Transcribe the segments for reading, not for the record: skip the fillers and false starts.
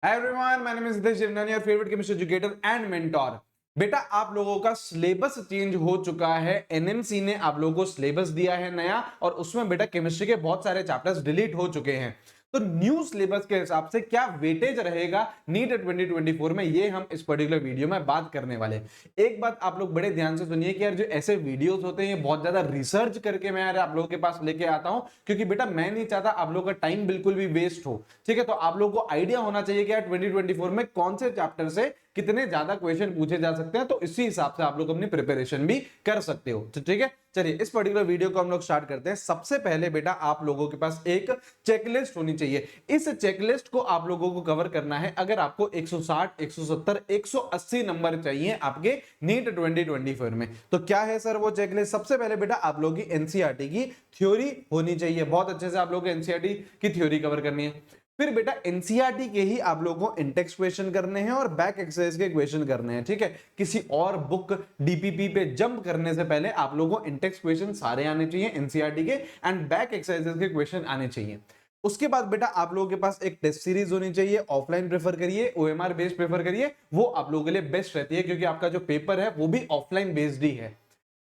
Hi everyone, my name is Hitesh Devnani, your favorite chemistry educator and mentor. बेटा आप लोगों का syllabus change हो चुका है। एनएमसी ने आप लोगों को सिलेबस दिया है नया और उसमें बेटा केमिस्ट्री के बहुत सारे चैप्टर्स डिलीट हो चुके हैं। तो न्यू सिलेबस के हिसाब से क्या वेटेज रहेगा नीट 2024 में, ये हम इस पर्टिकुलर वीडियो में बात करने वाले हैं। एक बात आप लोग बड़े ध्यान से सुनिए कि यार जो ऐसे वीडियोस होते हैं ये बहुत ज्यादा रिसर्च करके मैं यार आप लोगों के पास लेके आता हूं, क्योंकि बेटा मैं नहीं चाहता आप लोगों का टाइम बिल्कुल भी वेस्ट हो। ठीक है, तो आप लोगों को आइडिया होना चाहिए कि यार 2024 में कौन से चैप्टर से कितने ज्यादा क्वेश्चन पूछे जा सकते हैं, तो इसी हिसाब से आप लोग अपनी प्रिपरेशन भी कर सकते हो। तो ठीक है, चलिए इस पर्टिकुलर वीडियो को हम लोग स्टार्ट करते हैं। सबसे पहले बेटा आप लोगों के पास एक चेकलिस्ट होनी चाहिए। इस चेकलिस्ट को आप लोगों को कवर करना है अगर आपको 160, 170, 180 नंबर चाहिए आपके नीट 2024 में। तो क्या है सर वो चेकलिस्ट? सबसे पहले बेटा आप लोगों की एनसीईआरटी की थ्योरी होनी चाहिए, बहुत अच्छे से आप लोगों को एनसीईआरटी की थ्योरी कवर करनी है। फिर बेटा एनसीईआरटी के ही आप लोगों को इंडेक्स क्वेश्चन करने हैं और बैक एक्सरसाइज के क्वेश्चन करने हैं। ठीक है, किसी और बुक डीपीपी पे जंप करने से पहले आप लोगों को इंडेक्स क्वेश्चन सारे आने चाहिए एनसीईआरटी के, एंड बैक एक्सरसाइजेस के क्वेश्चन आने चाहिए। उसके बाद बेटा आप लोगों के पास एक टेस्ट सीरीज होनी चाहिए। ऑफलाइन प्रेफर करिए, ओएमआर बेस्ड प्रेफर करिए, वो आप लोगों के लिए बेस्ट रहती है क्योंकि आपका जो पेपर है वो भी ऑफलाइन बेस्ड ही है।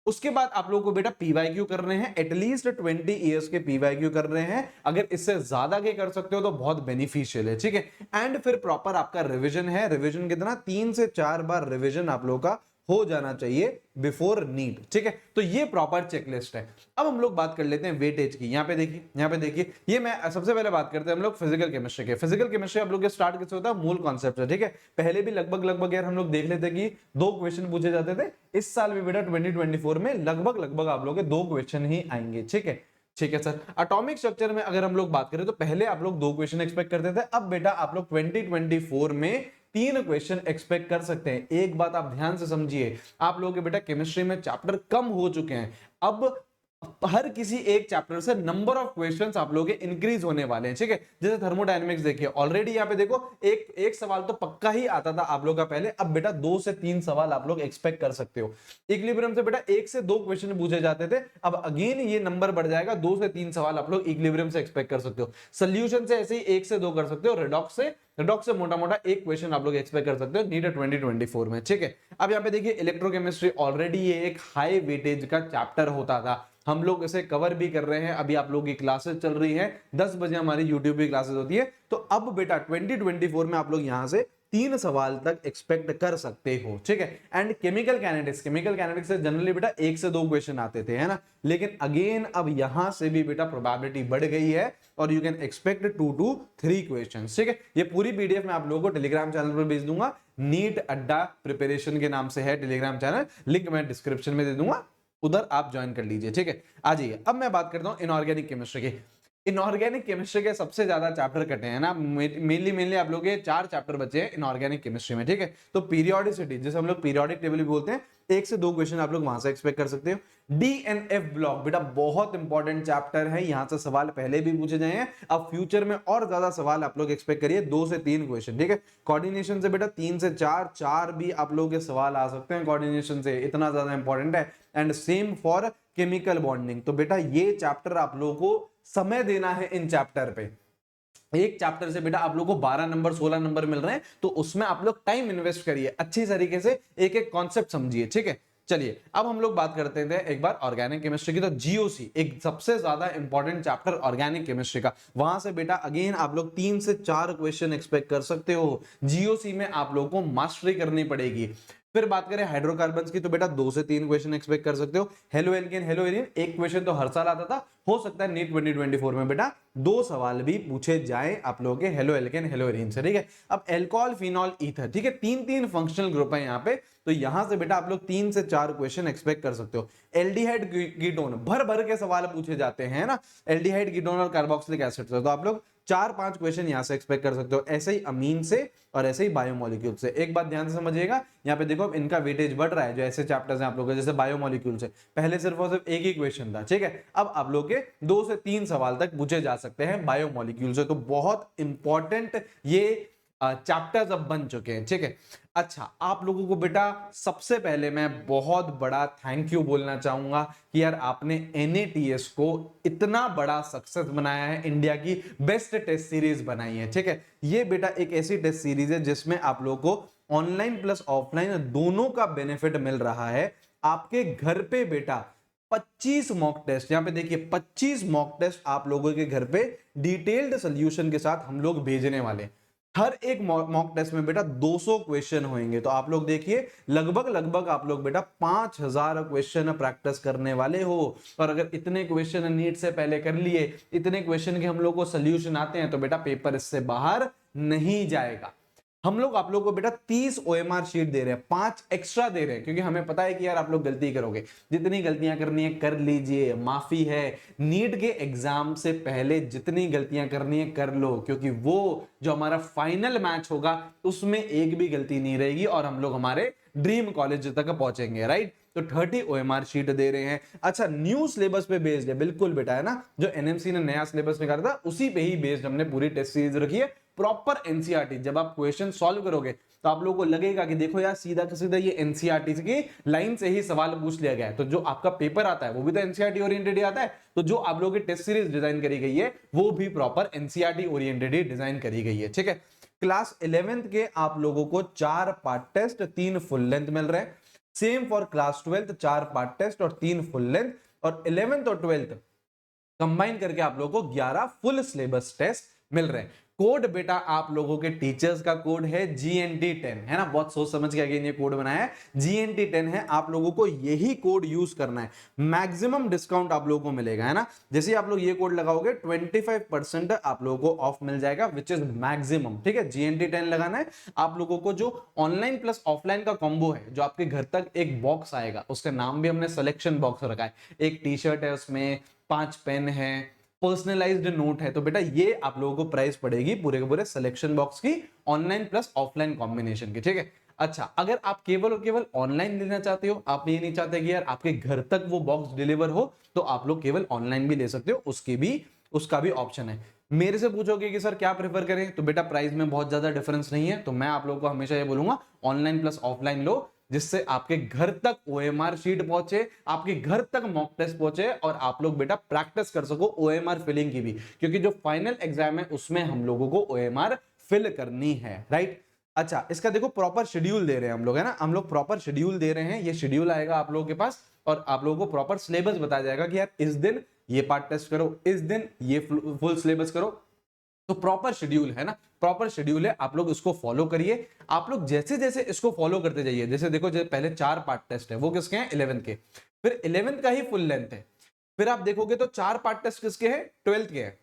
उसके बाद आप लोगों को बेटा पीवाईक्यू कर रहे हैं, एटलीस्ट 20 ईयर्स के पीवाईक्यू कर रहे हैं। अगर इससे ज्यादा के कर सकते हो तो बहुत बेनिफिशियल है। ठीक है, एंड फिर प्रॉपर आपका रिवीजन है। रिवीजन कितना? 3 से 4 बार रिवीजन आप लोगों का हो जाना चाहिए बिफोर नीट। ठीक है, तो ये प्रॉपर चेकलिस्ट है। अब हम लोग बात कर लेते हैं वेटेज की। यहाँ पे देखिए, यहाँ पे देखिए, ये मैं सबसे पहले बात करते हैं हम लोग फिजिकल केमिस्ट्री के। फिजिकल केमिस्ट्री आप लोग के स्टार्ट किससे होता है? मूल कॉन्सेप्ट से। ठीक है, पहले भी लगभग लगभग यार हम लोग देख लेते कि 2 क्वेश्चन पूछे जाते थे। इस साल भी बेटा 2024 में लगभग लगभग आप लोग के 2 क्वेश्चन ही आएंगे। ठीक है, ठीक है सर। एटॉमिक स्ट्रक्चर में अगर हम लोग बात करें तो पहले आप लोग 2 क्वेश्चन एक्सपेक्ट करते थे, अब बेटा आप लोग 2024 में 3 क्वेश्चन एक्सपेक्ट कर सकते हैं। एक बात आप ध्यान से समझिए, आप लोगों के बेटा केमिस्ट्री में चैप्टर कम हो चुके हैं। अब हर किसी एक चैप्टर से नंबर ऑफ क्वेश्चंस आप लोगों के इंक्रीज होने वाले हैं। ठीक है, जैसे थर्मोडायनेमिक्स देखिए, ऑलरेडी यहाँ पे देखो एक एक सवाल तो पक्का ही आता था आप लोगों का पहले, अब बेटा 2 से 3 सवाल आप लोग एक्सपेक्ट कर सकते हो। इक्विलिब्रियम से बेटा 1 से 2 क्वेश्चन पूछे जाते थे, अब अगेन ये नंबर बढ़ जाएगा, 2 से 3 सवाल आप लोग इक्विलिब्रियम से एक्सपेक्ट कर सकते हो। सोल्यूशन से ऐसे ही 1 से 2 कर सकते हो। रिडॉक्स से मोटा मोटा 1 क्वेश्चन आप लोग एक्सपेक्ट कर सकते हो नीट 2024 में। ठीक है, अब यहाँ पे देखिए इलेक्ट्रोकेमिस्ट्री, ऑलरेडी ये एक हाई वेटेज का चैप्टर होता था, हम लोग इसे कवर भी कर रहे हैं। अभी आप लोगों की क्लासेस चल रही हैं, 10 बजे हमारी यूट्यूब की क्लासेस होती है। तो अब बेटा 2024 में आप लोग यहां से 3 सवाल तक एक्सपेक्ट कर सकते हो। ठीक है, एंड केमिकल कैनेटिक्स से जनरली बेटा 1 से 2 क्वेश्चन आते थे, है ना, लेकिन अगेन अब यहां से भी बेटा प्रोबेबिलिटी बढ़ गई है और you can expect 2 to 3 question. ठीक है, ये पूरी पीडीएफ मैं आप लोगों को टेलीग्राम चैनल पर भेज दूंगा। नीट अड्डा प्रिपरेशन के नाम से है टेलीग्राम चैनल, लिंक मैं डिस्क्रिप्शन में दे दूंगा, उधर आप ज्वाइन कर लीजिए। ठीक है, आ जाइए, अब मैं बात करता हूं इनऑर्गेनिक केमिस्ट्री की। इनऑर्गेनिक केमिस्ट्री के सबसे ज्यादा चैप्टर कटे हैं ना, मेनली आप लोग के 4 चैप्टर बचे हैं इनऑर्गेनिक केमिस्ट्री में। ठीक है, तो पीरियोडिसिटी, जैसे हम लोग पीरियोडिक टेबल भी बोलते हैं, 1 से 2 क्वेश्चन आप लोग वहां से एक्सपेक्ट कर सकते हो। डीएनएफ ब्लॉक बेटा बहुत इंपॉर्टेंट चैप्टर है, यहां से सवाल पहले भी पूछे जाए हैं, अब फ्यूचर में और ज्यादा सवाल आप लोग एक्सपेक्ट करिए, 2 से 3 क्वेश्चन। ठीक है, कोऑर्डिनेशन से बेटा 3 से 4 भी आप लोगों के सवाल आ सकते हैं कोऑर्डिनेशन से, इतना ज्यादा इंपॉर्टेंट है। And same for chemical bonding. तो बेटा ये चैप्टर आप लोगों को समय देना है इन चैप्टर पे। एक चैप्टर से बेटा आप लोग को 12 नंबर 16 नंबर मिल रहे हैं, तो उसमें आप लोग टाइम इन्वेस्ट करिए, अच्छी तरीके से एक एक कॉन्सेप्ट समझिए। ठीक है, चलिए अब हम लोग बात करते थे एक बार ऑर्गेनिक केमिस्ट्री की। तो जीओसी एक सबसे ज्यादा इंपॉर्टेंट चैप्टर ऑर्गेनिक केमिस्ट्री का, वहां से बेटा अगेन आप लोग 3 से 4 क्वेश्चन एक्सपेक्ट कर सकते हो। जीओसी में आप लोगों को मास्टरी करनी पड़ेगी। फिर बात करें हाइड्रोकार्बन्स की, तो बेटा 2 से 3 क्वेश्चन एक्सपेक्ट कर सकते हो। हेलो एल्केन, हेलो एरिन, एक क्वेश्चन तो हर साल आता था, हो सकता है नीट 2024 में बेटा 2 सवाल भी पूछे जाए आप लोगों के हेलो एल्केन हेलो एरिन से। ठीक है, अब एल्कोहल फिनॉल ईथर, ठीक है, 3 फंक्शनल ग्रुप है यहाँ पे, तो यहां से बेटा आप लोग 3 से 4 क्वेश्चन एक्सपेक्ट कर सकते हो। एल्डिहाइड कीटोन भर भर के सवाल पूछे जाते हैं ना, एल्डिहाइड कीटोन और कार्बोक्सिलिक एसिड से, तो आप लोग 4-5 क्वेश्चन यहां से एक्सपेक्ट कर सकते हो। ऐसे ही अमीन से और ऐसे ही बायोमोलिक्यूल से। एक बात ध्यान से समझिएगा, यहाँ पे देखो इनका वेटेज बढ़ रहा है, जो ऐसे चैप्टर्स हैं आप लोगों के, जैसे बायोमोलिक्यूल से पहले सिर्फ और सिर्फ एक ही क्वेश्चन था। ठीक है, अब आप लोग के 2 से 3 सवाल तक पूछे जा सकते हैं बायोमोलिक्यूल से। तो बहुत इंपॉर्टेंट ये चैप्टर्स अब बन चुके हैं, ठीक है। अच्छा, आप लोगों को बेटा सबसे पहले मैं बहुत बड़ा थैंक यू बोलना चाहूंगा कि यार आपने NATS को इतना बड़ा सक्सेस बनाया है, इंडिया की बेस्ट टेस्ट सीरीज बनाई है, ठीक है। ये बेटा एक ऐसी टेस्ट सीरीज है जिसमें आप लोगों को ऑनलाइन प्लस ऑफलाइन दोनों का बेनिफिट मिल रहा है। आपके घर पे बेटा 25 मॉक टेस्ट, यहां पे देखिए 25 मॉक टेस्ट आप लोगों के घर पे डिटेल्ड सोल्यूशन के साथ हम लोग भेजने वाले हैं। हर एक मॉक टेस्ट में बेटा 200 क्वेश्चन होंगे, तो आप लोग देखिए लगभग लगभग आप लोग बेटा 5000 क्वेश्चन प्रैक्टिस करने वाले हो। और अगर इतने क्वेश्चन नीट से पहले कर लिए, इतने क्वेश्चन के हम लोग को सोल्यूशन आते हैं, तो बेटा पेपर इससे बाहर नहीं जाएगा। हम लोग आप लोग को बेटा 30 OMR शीट दे रहे हैं, 5 एक्स्ट्रा दे रहे हैं, क्योंकि हमें पता है कि यार आप लोग गलती करोगे। जितनी गलतियां करनी है कर लीजिए, माफी है। नीट के एग्जाम से पहले जितनी गलतियां करनी है कर लो, क्योंकि वो जो हमारा फाइनल मैच होगा उसमें एक भी गलती नहीं रहेगी और हम लोग हमारे ड्रीम कॉलेज तक पहुंचेंगे, राइट। तो 30 OMR शीट दे रहे हैं। अच्छा, न्यू सिलेबस पे बेस्ड है, बिल्कुल बेटा, है ना। जो NMC ने नया सिलेबस निकाला था उसी पे ही बेस्ड हमने पूरी टेस्ट सीरीज रखी है, प्रॉपर NCERT। जब आप क्वेश्चन सॉल्व करोगे तो आप लोगों को लगेगा कि देखो यार सीधा का सीधा ये NCERT की लाइन से ही सवाल पूछ लिया गया है। तो जो आपका पेपर आता है वो भी तो NCERT ओरिएंटेड ही आता है। तो जो आप लोगों की टेस्ट सीरीज डिजाइन करी गई है वो भी प्रॉपर NCERT ओरिएंटेड ही डिजाइन करी गई है, ठीक है। क्लास 11th के आप लोगों को 4 पार्ट टेस्ट 3 फुल लेंथ मिल रहे हैं। Same for class 12th, 4 part test और 3 फुल लेंथ। और 11th और 12th कंबाइन करके आप लोगों को 11 फुल सिलेबस टेस्ट मिल रहे हैं। कोड बेटा आप लोगों के टीचर्स का कोड है GNT10, है ना। बहुत सोच समझ के अगेन ये कोड बनाया है, GNT10 है। आप लोगों को यही कोड यूज करना है, मैक्सिमम डिस्काउंट आप लोगों को मिलेगा, है ना। जैसे आप लोग ये कोड लगाओगे 25% आप लोगों को ऑफ मिल जाएगा, विच इज मैक्सिमम, ठीक है। GNT10 लगाना है आप लोगों को। जो ऑनलाइन प्लस ऑफलाइन का कॉम्बो है, जो आपके घर तक एक बॉक्स आएगा, उसका नाम भी हमने सिलेक्शन बॉक्स रखा है। एक टी-शर्ट है, उसमें 5 पेन है, पर्सनलाइज्ड नोट है। तो बेटा ये आप लोगों को प्राइस पड़ेगी पूरे के पूरे सिलेक्शन बॉक्स की, ऑनलाइन प्लस ऑफलाइन कॉम्बिनेशन की, ठीक है। अच्छा, अगर आप केवल और केवल ऑनलाइन लेना चाहते हो, आप ये नहीं चाहते कि यार आपके घर तक वो बॉक्स डिलीवर हो, तो आप लोग केवल ऑनलाइन भी ले सकते हो, उसका भी ऑप्शन है। मेरे से पूछोगे कि सर क्या प्रेफर करें, तो बेटा प्राइस में बहुत ज्यादा डिफरेंस नहीं है, तो मैं आप लोगों को हमेशा ये बोलूंगा ऑनलाइन प्लस ऑफलाइन लो, जिससे आपके घर तक OMR शीट पहुंचे, आपके घर तक मॉक टेस्ट पहुंचे और आप लोग बेटा प्रैक्टिस कर सको OMR फिलिंग की भी, क्योंकि जो फाइनल एग्जाम है उसमें हम लोगों को OMR फिल करनी है, राइट। अच्छा, इसका देखो प्रॉपर शेड्यूल दे रहे हैं हम लोग, है ना। हम लोग प्रॉपर शेड्यूल दे रहे हैं, ये शेड्यूल आएगा आप लोगों के पास और आप लोगों को प्रॉपर सिलेबस बताया जाएगा कि यार इस दिन ये पार्ट टेस्ट करो, इस दिन ये फुल सिलेबस करो। तो प्रॉपर शेड्यूल है ना, प्रॉपर शेड्यूल है, आप लोग इसको फॉलो करिए। आप लोग जैसे जैसे इसको फॉलो करते जाइए, जैसे देखो जो पहले 4 पार्ट टेस्ट है वो किसके हैं, 11th के, फिर 11th का ही फुल लेंथ है। फिर आप देखोगे तो 4 पार्ट टेस्ट किसके हैं, 12th के हैं,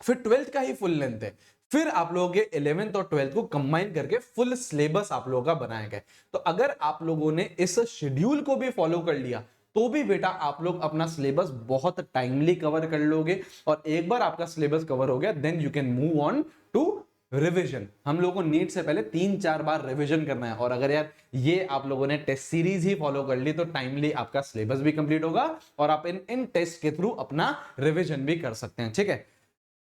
फिर 12th का ही फुल लेंथ है। फिर आप लोगों के 11th और 12th को कंबाइन करके फुल सिलेबस आप लोगों का बनाया गया। तो अगर आप लोगों ने इस शेड्यूल को भी फॉलो कर लिया तो भी बेटा आप लोग अपना सिलेबस बहुत टाइमली कवर कर लोगे। और एक बार आपका सिलेबस कवर हो गया, then you can move on to revision. हम लोगों को नीट से पहले 3-4 बार रिवीजन करना है, और अगर यार ये आप लोगों ने टेस्ट सीरीज ही फॉलो कर ली तो टाइमली आपका सिलेबस भी कंप्लीट होगा और आप इन टेस्ट के थ्रू अपना रिवीजन भी कर सकते हैं, ठीक है।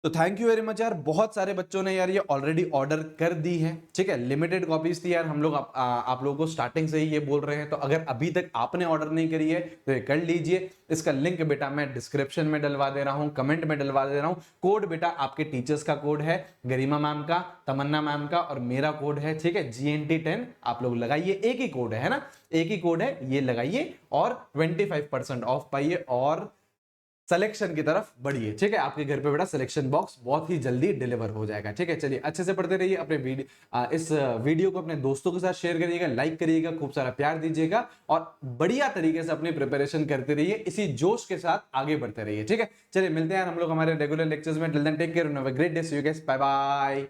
तो थैंक यू वेरी मच यार, बहुत सारे बच्चों ने यार ये ऑलरेडी ऑर्डर कर दी है, ठीक है। लिमिटेड कॉपीज थी यार, हम लोग आप लोगों को स्टार्टिंग से ही ये बोल रहे हैं। तो अगर अभी तक आपने ऑर्डर नहीं करी है तो ये कर लीजिए। इसका लिंक बेटा मैं डिस्क्रिप्शन में डलवा दे रहा हूँ, कमेंट में डलवा दे रहा हूँ। कोड बेटा आपके टीचर्स का कोड है, गरिमा मैम का, तमन्ना मैम का और मेरा कोड है, ठीक है, GNT10। आप लोग लगाइए, एक ही कोड है ना, एक ही कोड है, ये लगाइए और 25% ऑफ पाइए और सिलेक्शन की तरफ बढ़िए, ठीक है। आपके घर पे बेटा सिलेक्शन बॉक्स बहुत ही जल्दी डिलीवर हो जाएगा, ठीक है। चलिए अच्छे से पढ़ते रहिए, अपने इस वीडियो को अपने दोस्तों के साथ शेयर करिएगा, लाइक करिएगा, खूब सारा प्यार दीजिएगा और बढ़िया तरीके से अपनी प्रिपरेशन करते रहिए, इसी जोश के साथ आगे बढ़ते रहिए, ठीक है। चलिए मिलते हैं हम लोग हमारे रेगुलर लेक्चर्स में। Till then take care, have a great day, see you guys, bye bye.